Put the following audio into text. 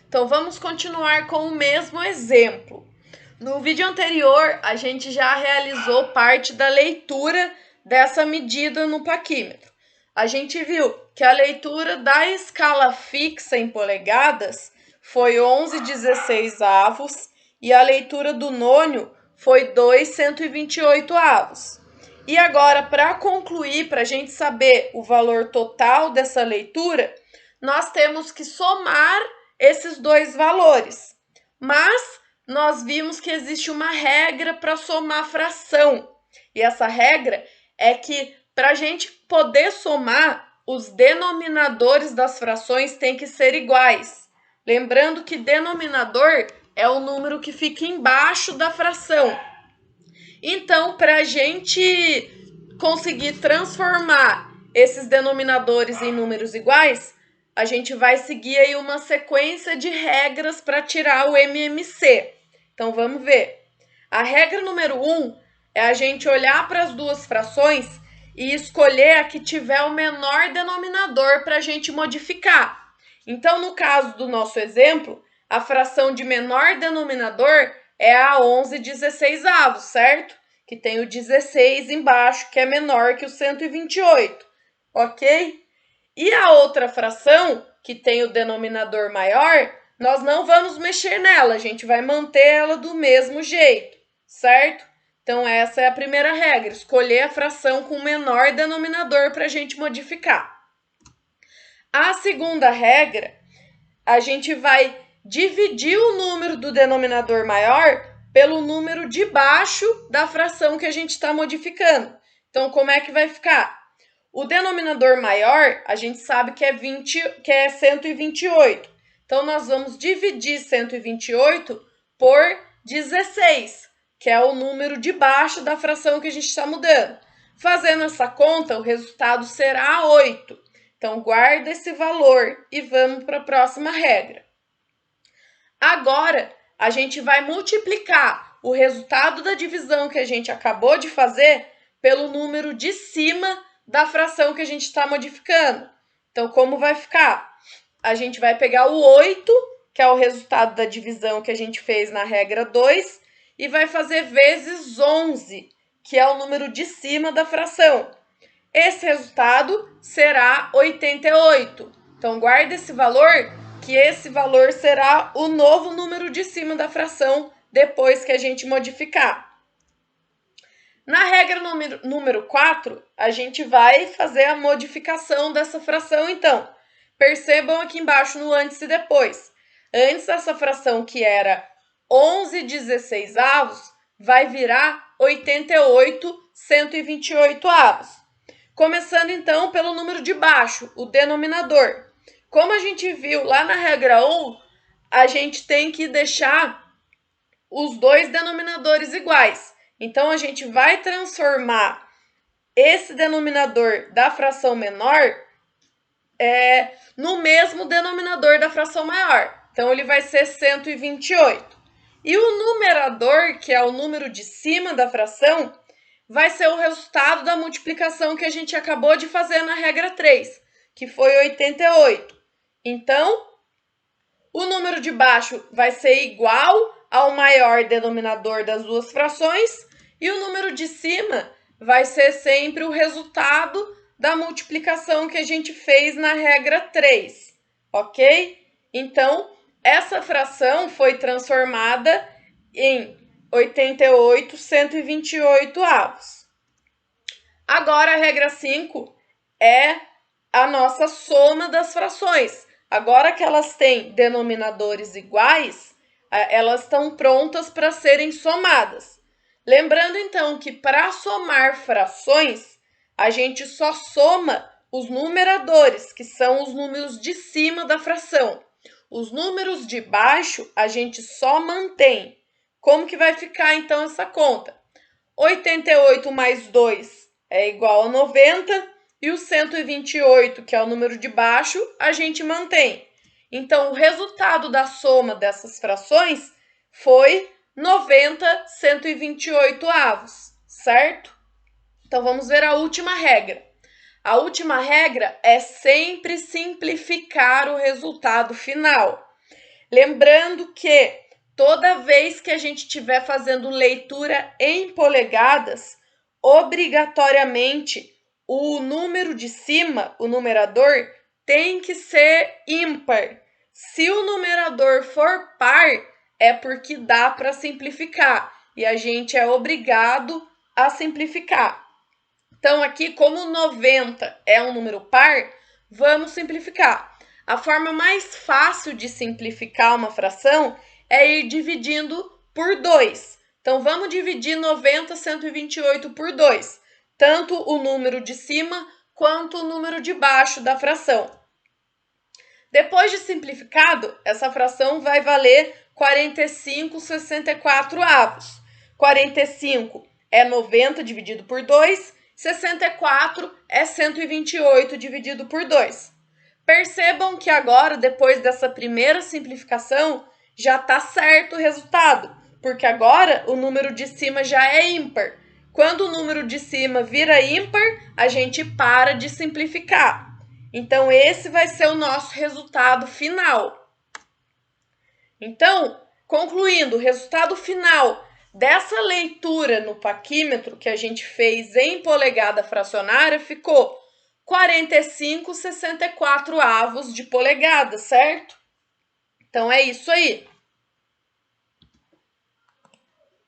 Então, vamos continuar com o mesmo exemplo. No vídeo anterior, a gente já realizou parte da leitura dessa medida no paquímetro. A gente viu que a leitura da escala fixa em polegadas foi 11/16 e a leitura do nônio foi 2/128. E agora, para concluir, para a gente saber o valor total dessa leitura, nós temos que somar esses dois valores. Mas nós vimos que existe uma regra para somar fração. E essa regra é que para a gente poder somar, os denominadores das frações têm que ser iguais. Lembrando que denominador é o número que fica embaixo da fração. Então, para a gente conseguir transformar esses denominadores em números iguais, a gente vai seguir aí uma sequência de regras para tirar o MMC. Então, vamos ver. A regra número 1 é a gente olhar para as duas frações e escolher a que tiver o menor denominador para a gente modificar. Então, no caso do nosso exemplo, a fração de menor denominador é a 11/16, certo? Que tem o 16 embaixo, que é menor que o 128, ok? E a outra fração, que tem o denominador maior, nós não vamos mexer nela, a gente vai manter ela do mesmo jeito, certo? Então, essa é a primeira regra, escolher a fração com menor denominador para a gente modificar. A segunda regra, a gente vai dividir o número do denominador maior pelo número de baixo da fração que a gente está modificando. Então, como é que vai ficar? O denominador maior, a gente sabe que é 128. Então, nós vamos dividir 128 por 16, que é o número de baixo da fração que a gente está mudando. Fazendo essa conta, o resultado será 8. Então, guarda esse valor e vamos para a próxima regra. Agora, a gente vai multiplicar o resultado da divisão que a gente acabou de fazer pelo número de cima da fração que a gente está modificando. Então, como vai ficar? A gente vai pegar o 8, que é o resultado da divisão que a gente fez na regra 2, e vai fazer vezes 11, que é o número de cima da fração. Esse resultado será 88. Então, guarda esse valor, que esse valor será o novo número de cima da fração depois que a gente modificar. Na regra número 4, a gente vai fazer a modificação dessa fração, então. Percebam aqui embaixo no antes e depois. Antes, essa fração que era 11/16 vai virar 88/128. Começando, então, pelo número de baixo, o denominador. Como a gente viu lá na regra 1, a gente tem que deixar os dois denominadores iguais. Então, a gente vai transformar esse denominador da fração menor no mesmo denominador da fração maior. Então, ele vai ser 128. E o numerador, que é o número de cima da fração, vai ser o resultado da multiplicação que a gente acabou de fazer na regra 3, que foi 88. Então, o número de baixo vai ser igual ao maior denominador das duas frações e o número de cima vai ser sempre o resultado da multiplicação que a gente fez na regra 3, ok? Então, essa fração foi transformada em 88/128. Agora, a regra 5 é a nossa soma das frações. Agora que elas têm denominadores iguais, elas estão prontas para serem somadas. Lembrando, então, que para somar frações, a gente só soma os numeradores, que são os números de cima da fração. Os números de baixo, a gente só mantém. Como que vai ficar, então, essa conta? 88 mais 2 é igual a 90, e o 128, que é o número de baixo, a gente mantém. Então, o resultado da soma dessas frações foi 90/128, certo? Então, vamos ver a última regra. A última regra é sempre simplificar o resultado final. Lembrando que toda vez que a gente estiver fazendo leitura em polegadas, obrigatoriamente o número de cima, o numerador, tem que ser ímpar. Se o numerador for par, é porque dá para simplificar e a gente é obrigado a simplificar. Então, aqui, como 90 é um número par, vamos simplificar. A forma mais fácil de simplificar uma fração é ir dividindo por 2. Então, vamos dividir 90, 128 por 2. Tanto o número de cima quanto o número de baixo da fração. Depois de simplificado, essa fração vai valer 45/64. 45 é 90 dividido por 2, 64 é 128 dividido por 2. Percebam que agora, depois dessa primeira simplificação, já está certo o resultado, porque agora o número de cima já é ímpar. Quando o número de cima vira ímpar, a gente para de simplificar. Então, esse vai ser o nosso resultado final. Então, concluindo, o resultado final dessa leitura no paquímetro que a gente fez em polegada fracionária ficou 45/64 de polegada, certo? Então, é isso aí.